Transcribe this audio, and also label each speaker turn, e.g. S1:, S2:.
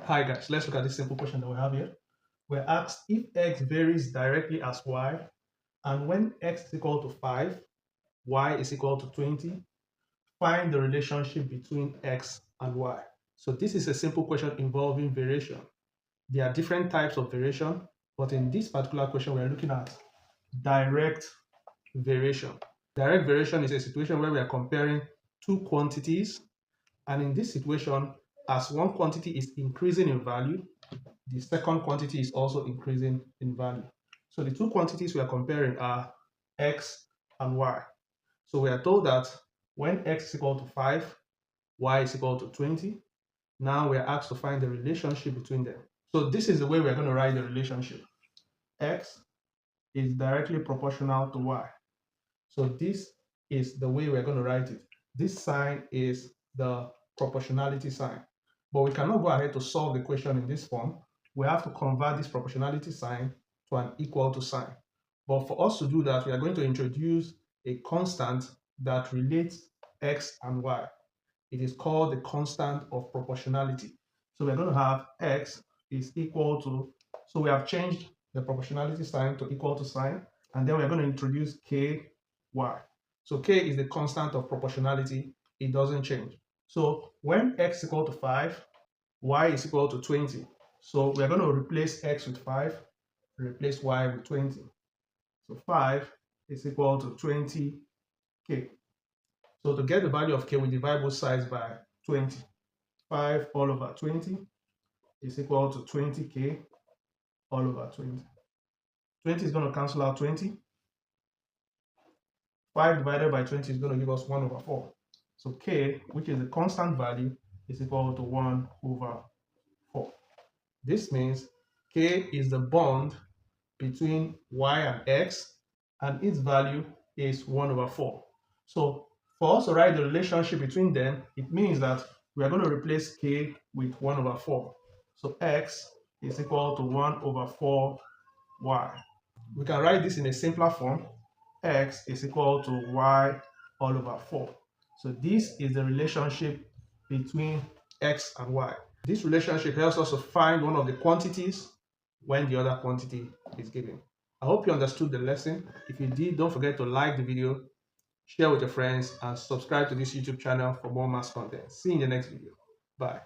S1: Hi guys, let's look at this simple question that we have here. We're asked if x varies directly as y, and when x is equal to 5, y is equal to 20, find the relationship between x and y. So this is a simple question involving variation. There are different types of variation, but in this particular question, we're looking at direct variation. Direct variation is a situation where we are comparing two quantities, and in this situation, as one quantity is increasing in value, the second quantity is also increasing in value. So the two quantities we are comparing are x and y. So we are told that when x is equal to 5, y is equal to 20. Now we are asked to find the relationship between them. So this is the way we are going to write the relationship. X is directly proportional to y. So this is the way we're going to write it. This sign is the proportionality sign. But we cannot go ahead to solve the question in this form. We have to convert this proportionality sign to an equal to sign. But for us to do that, we are going to introduce a constant that relates x and y. It is called the constant of proportionality. So we're going to have x is equal to, so we have changed the proportionality sign to equal to sign, and then we're going to introduce ky. So k is the constant of proportionality. It doesn't change. So when x is equal to 5, y is equal to 20. So we're going to replace x with 5, replace y with 20. So 5 is equal to 20k. So to get the value of k, we divide both sides by 20. 5 all over 20 is equal to 20k all over 20. 20 is going to cancel out 20. 5 divided by 20 is going to give us 1 over 4. So k, which is a constant value, is equal to 1 over 4. This means k is the bond between y and x, and its value is 1 over 4. So for us to write the relationship between them, it means that we are going to replace k with 1 over 4. So x is equal to 1 over 4 y. We can write this in a simpler form. X is equal to y all over 4. So this is the relationship between x and y. This relationship helps us to find one of the quantities when the other quantity is given. I hope you understood the lesson. If you did, don't forget to like the video, share with your friends, and subscribe to this YouTube channel for more maths content. See you in the next video. Bye.